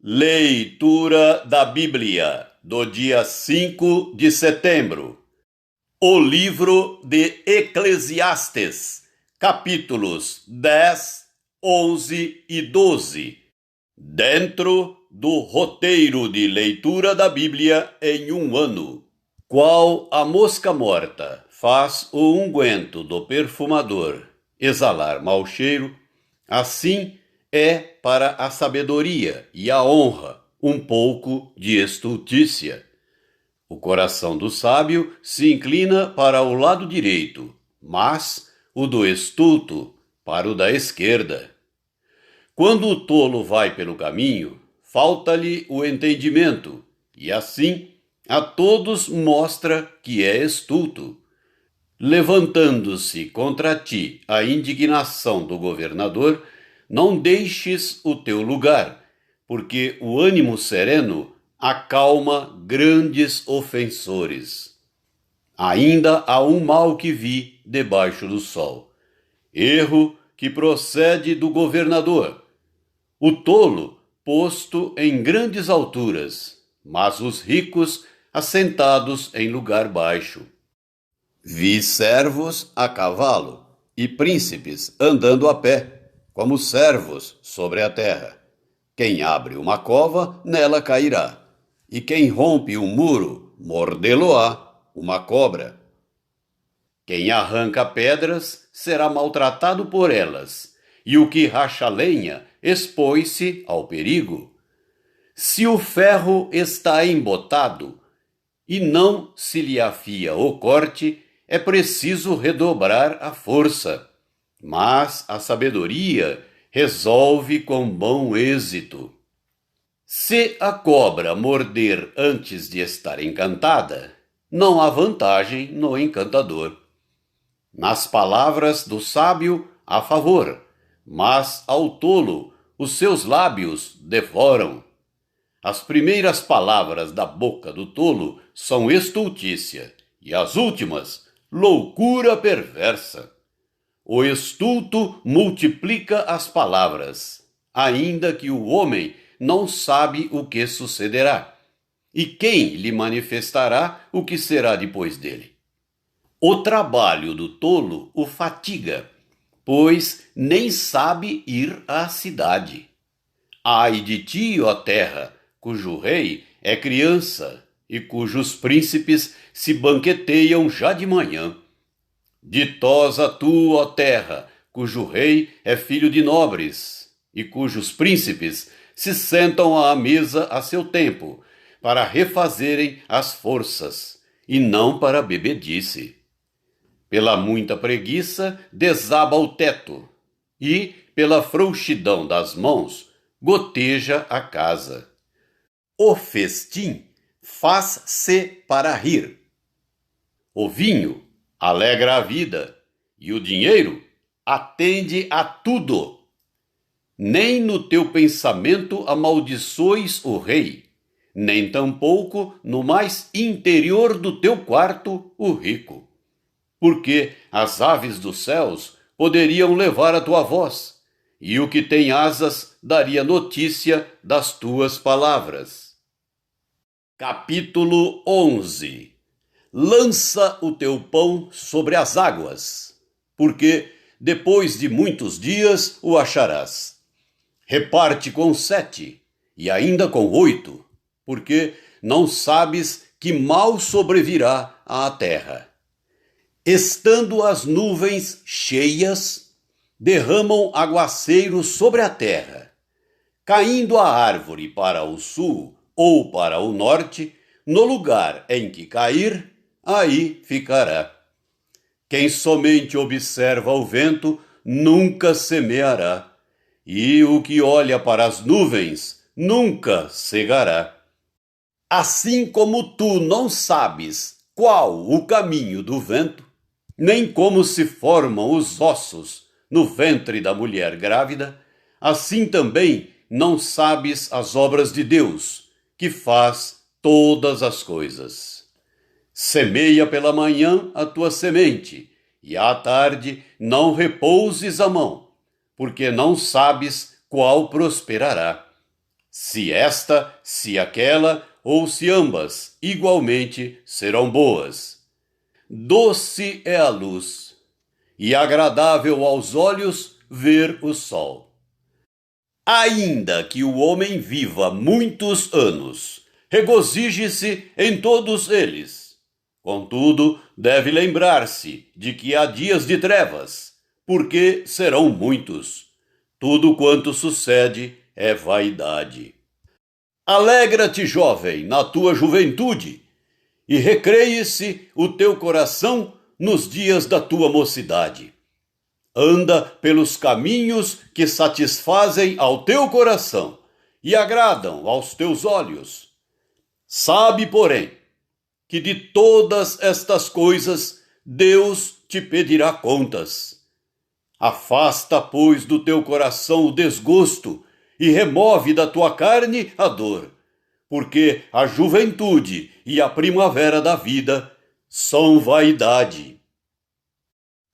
Leitura da Bíblia do dia 5 de setembro. O livro de Eclesiastes, capítulos 10, 11 e 12, dentro do roteiro de leitura da Bíblia em um ano. Qual a mosca morta faz o unguento do perfumador exalar mau cheiro, assim é para a sabedoria e a honra um pouco de estultícia. O coração do sábio se inclina para o lado direito, mas o do estulto para o da esquerda. Quando o tolo vai pelo caminho, falta-lhe o entendimento, e assim a todos mostra que é estulto. Levantando-se contra ti a indignação do governador, não deixes o teu lugar, porque o ânimo sereno acalma grandes ofensores. Ainda há um mal que vi debaixo do sol, erro que procede do governador. O tolo posto em grandes alturas, mas os ricos assentados em lugar baixo. Vi servos a cavalo e príncipes andando a pé, como servos sobre a terra. Quem abre uma cova, nela cairá, e quem rompe um muro, mordê-lo-á uma cobra. Quem arranca pedras será maltratado por elas, e o que racha lenha expõe-se ao perigo. Se o ferro está embotado e não se lhe afia o corte, é preciso redobrar a força, mas a sabedoria resolve com bom êxito. Se a cobra morder antes de estar encantada, não há vantagem no encantador. Nas palavras do sábio há favor, mas ao tolo os seus lábios devoram. As primeiras palavras da boca do tolo são estultícia, e as últimas, loucura perversa. O estulto multiplica as palavras, ainda que o homem não sabe o que sucederá, e quem lhe manifestará o que será depois dele. O trabalho do tolo o fatiga, pois nem sabe ir à cidade. Ai de ti, ó terra, cujo rei é criança e cujos príncipes se banqueteiam já de manhã. Ditosa tu, ó terra, cujo rei é filho de nobres e cujos príncipes se sentam à mesa a seu tempo, para refazerem as forças, e não para bebedice. Pela muita preguiça desaba o teto, e, pela frouxidão das mãos, goteja a casa. O festim faz-se para rir. O vinho alegra a vida, e o dinheiro atende a tudo. Nem no teu pensamento amaldiçoes o rei, nem tampouco no mais interior do teu quarto o rico. Porque as aves dos céus poderiam levar a tua voz, e o que tem asas daria notícia das tuas palavras. Capítulo 11. Lança o teu pão sobre as águas, porque depois de muitos dias o acharás. Reparte com 7, e ainda com 8, porque não sabes que mal sobrevirá à terra. Estando as nuvens cheias, derramam aguaceiros sobre a terra. Caindo a árvore para o sul ou para o norte, no lugar em que cair, aí ficará. Quem somente observa o vento nunca semeará, e o que olha para as nuvens nunca cegará. Assim como tu não sabes qual o caminho do vento, nem como se formam os ossos no ventre da mulher grávida, assim também não sabes as obras de Deus, que faz todas as coisas. Semeia pela manhã a tua semente, e à tarde não repouses a mão, porque não sabes qual prosperará. se esta, se aquela, ou se ambas, igualmente serão boas. Doce é a luz, e agradável aos olhos ver o sol. Ainda que o homem viva muitos anos, regozije-se em todos eles. Contudo, deve lembrar-se de que há dias de trevas, porque serão muitos. Tudo quanto sucede é vaidade. Alegra-te, jovem, na tua juventude, e recreie-se o teu coração nos dias da tua mocidade. Anda pelos caminhos que satisfazem ao teu coração e agradam aos teus olhos. Sabe, porém, que de todas estas coisas Deus te pedirá contas. Afasta, pois, do teu coração o desgosto e remove da tua carne a dor, porque a juventude e a primavera da vida são vaidade.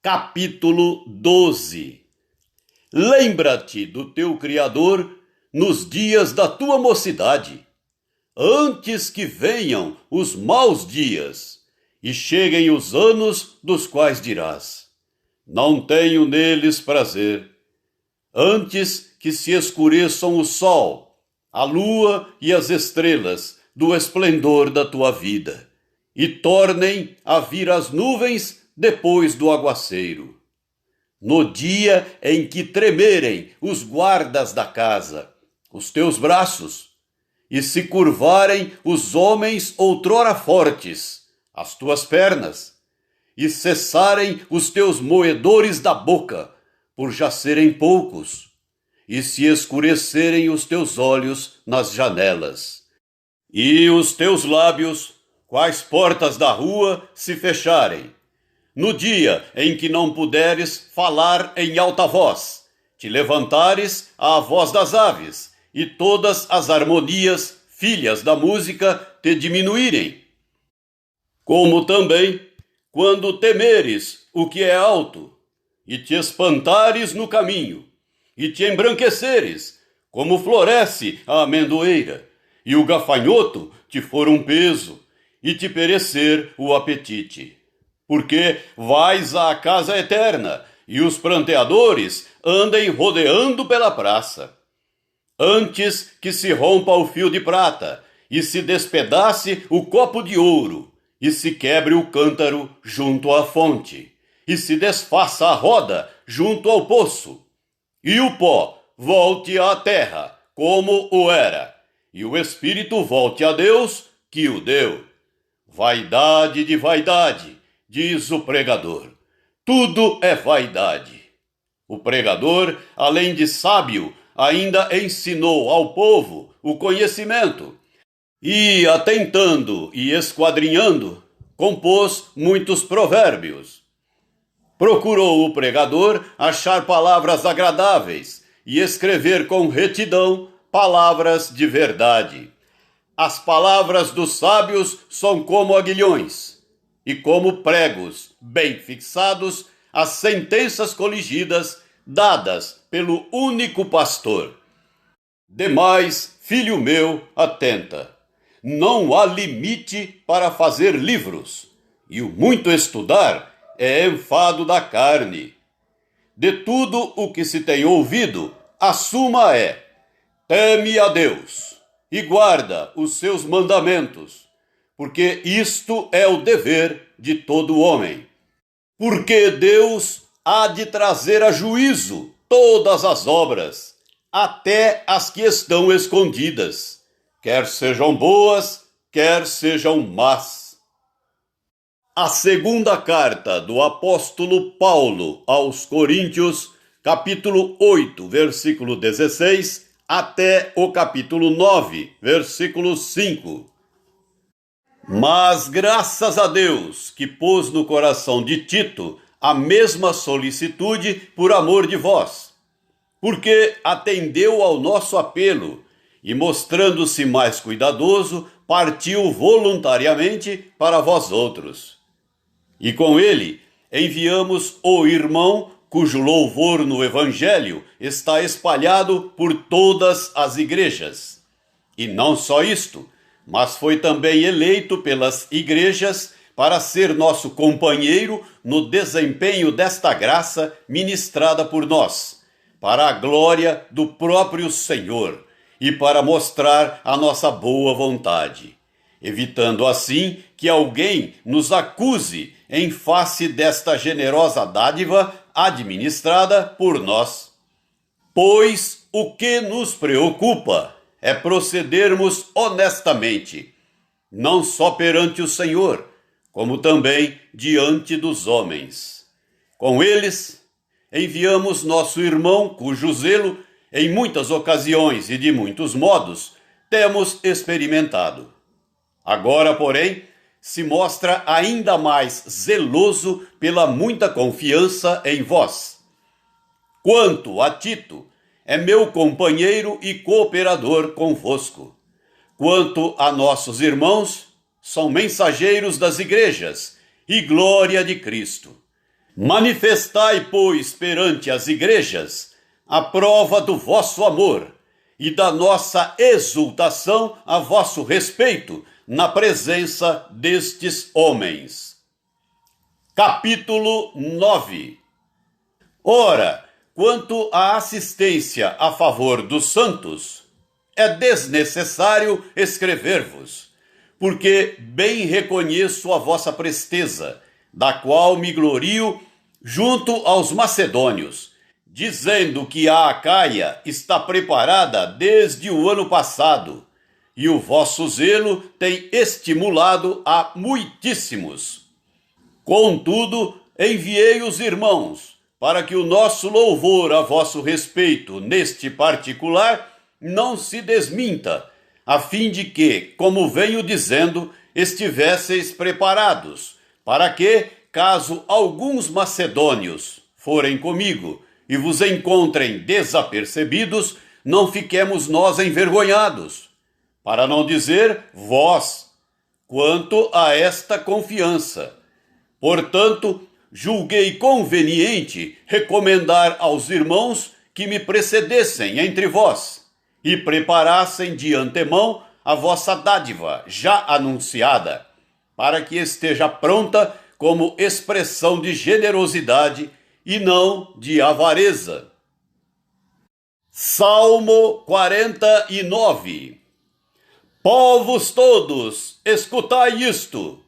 Capítulo 12. Lembra-te do teu Criador nos dias da tua mocidade, antes que venham os maus dias e cheguem os anos dos quais dirás: não tenho neles prazer. Antes que se escureçam o sol, a lua e as estrelas do esplendor da tua vida, e tornem a vir as nuvens depois do aguaceiro. No dia em que tremerem os guardas da casa, os teus braços, e se curvarem os homens outrora fortes, as tuas pernas, e cessarem os teus moedores da boca, por já serem poucos, e se escurecerem os teus olhos nas janelas, e os teus lábios, quais portas da rua, se fecharem, no dia em que não puderes falar em alta voz, te levantares à voz das aves, e todas as harmonias, filhas da música, te diminuírem. Como também, quando temeres o que é alto, e te espantares no caminho, e te embranqueceres, como floresce a amendoeira, e o gafanhoto te for um peso, e te perecer o apetite. Porque vais à casa eterna, e os pranteadores andem rodeando pela praça. Antes que se rompa o fio de prata, e se despedace o copo de ouro, e se quebre o cântaro junto à fonte, e se desfaça a roda junto ao poço, e o pó volte à terra, como o era, e o espírito volte a Deus, que o deu. Vaidade de vaidade, diz o pregador. Tudo é vaidade. O pregador, além de sábio, ainda ensinou ao povo o conhecimento, e, atentando e esquadrinhando, compôs muitos provérbios. Procurou o pregador achar palavras agradáveis e escrever com retidão palavras de verdade. As palavras dos sábios são como aguilhões, e como pregos bem fixados as sentenças coligidas dadas pelo único pastor. Demais, filho meu, atenta. Não há limite para fazer livros, e o muito estudar é enfado da carne. De tudo o que se tem ouvido, a suma é: teme a Deus e guarda os seus mandamentos, porque isto é o dever de todo homem. Porque Deus há de trazer a juízo todas as obras, até as que estão escondidas, quer sejam boas, quer sejam más. A segunda carta do apóstolo Paulo aos Coríntios, capítulo 8, versículo 16, até o capítulo 9, versículo 5. Mas graças a Deus que pôs no coração de Tito a mesma solicitude por amor de vós, porque atendeu ao nosso apelo e, mostrando-se mais cuidadoso, partiu voluntariamente para vós outros. E com ele enviamos o irmão cujo louvor no Evangelho está espalhado por todas as igrejas. E não só isto, mas foi também eleito pelas igrejas para ser nosso companheiro no desempenho desta graça ministrada por nós, para a glória do próprio Senhor e para mostrar a nossa boa vontade, evitando assim que alguém nos acuse em face desta generosa dádiva administrada por nós. Pois o que nos preocupa é procedermos honestamente, não só perante o Senhor, como também diante dos homens. Com eles, enviamos nosso irmão, cujo zelo, em muitas ocasiões e de muitos modos, temos experimentado. Agora, porém, se mostra ainda mais zeloso pela muita confiança em vós. Quanto a Tito, é meu companheiro e cooperador convosco. Quanto a nossos irmãos, são mensageiros das igrejas e glória de Cristo. Manifestai, pois, perante as igrejas a prova do vosso amor e da nossa exultação a vosso respeito na presença destes homens. Capítulo 9. Ora, quanto à assistência a favor dos santos, é desnecessário escrever-vos, porque bem reconheço a vossa presteza, da qual me glorio junto aos macedônios, dizendo que a Acaia está preparada desde o ano passado, e o vosso zelo tem estimulado a muitíssimos. Contudo, enviei os irmãos, para que o nosso louvor a vosso respeito neste particular não se desminta, a fim de que, como venho dizendo, estivesseis preparados, para que, caso alguns macedônios forem comigo e vos encontrem desapercebidos, não fiquemos nós envergonhados, para não dizer vós, quanto a esta confiança. Portanto, julguei conveniente recomendar aos irmãos que me precedessem entre vós e preparassem de antemão a vossa dádiva já anunciada, para que esteja pronta como expressão de generosidade e não de avareza. Salmo 49. Povos todos, escutai isto.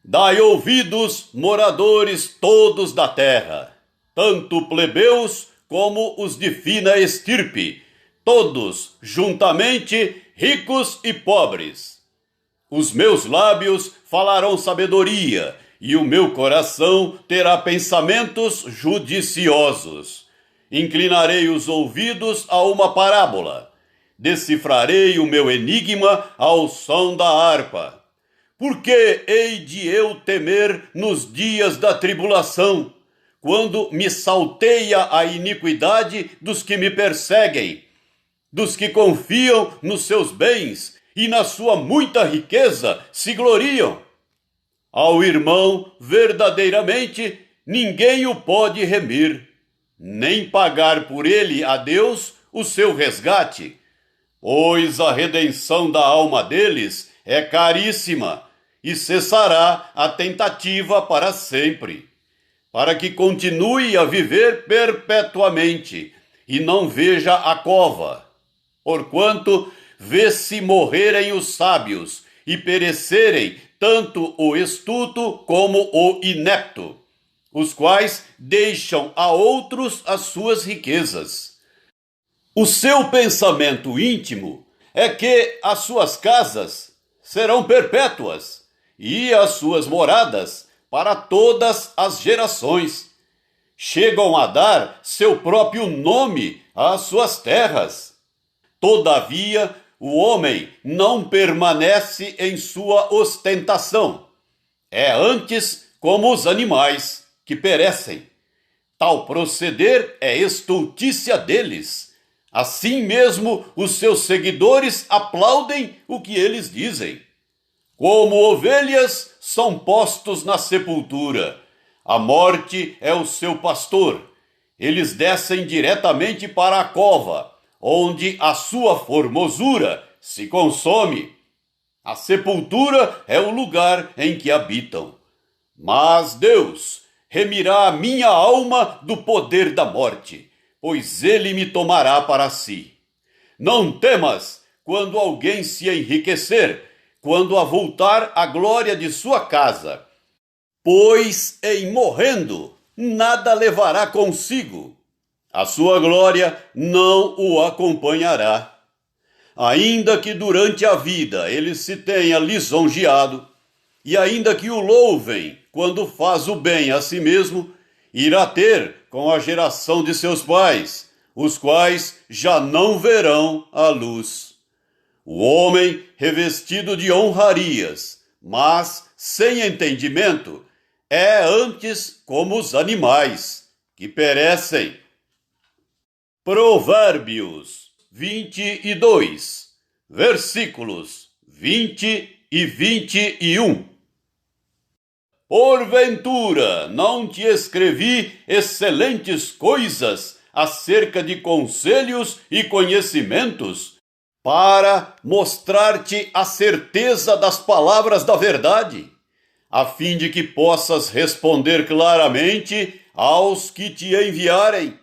Dai ouvidos, moradores todos da terra, tanto plebeus como os de fina estirpe, todos juntamente ricos e pobres. Os meus lábios falarão sabedoria, e o meu coração terá pensamentos judiciosos. Inclinarei os ouvidos a uma parábola, decifrarei o meu enigma ao som da harpa. Por que hei de eu temer nos dias da tribulação, quando me salteia a iniquidade dos que me perseguem, dos que confiam nos seus bens e na sua muita riqueza se gloriam? Ao irmão, verdadeiramente, ninguém o pode remir, nem pagar por ele a Deus o seu resgate, pois a redenção da alma deles é caríssima, e cessará a tentativa para sempre, para que continue a viver perpetuamente, e não veja a cova. Porquanto vê-se morrerem os sábios, e perecerem tanto o estulto como o inepto, os quais deixam a outros as suas riquezas. O seu pensamento íntimo é que as suas casas serão perpétuas, e as suas moradas para todas as gerações. Chegam a dar seu próprio nome às suas terras. Todavia, o homem não permanece em sua ostentação. É antes como os animais que perecem. Tal proceder é estultícia deles. Assim mesmo, os seus seguidores aplaudem o que eles dizem. Como ovelhas são postos na sepultura, a morte é o seu pastor. Eles descem diretamente para a cova, onde a sua formosura se consome. A sepultura é o lugar em que habitam. Mas Deus remirá a minha alma do poder da morte, pois ele me tomará para si. Não temas quando alguém se enriquecer, quando avultar a glória de sua casa, pois em morrendo nada levará consigo. A sua glória não o acompanhará. Ainda que durante a vida ele se tenha lisonjeado, e ainda que o louvem quando faz o bem a si mesmo, irá ter com a geração de seus pais, os quais já não verão a luz. O homem revestido de honrarias, mas sem entendimento, é antes como os animais, que perecem. Provérbios 22, versículos 20 e 21. Porventura, não te escrevi excelentes coisas acerca de conselhos e conhecimentos, para mostrar-te a certeza das palavras da verdade, a fim de que possas responder claramente aos que te enviarem?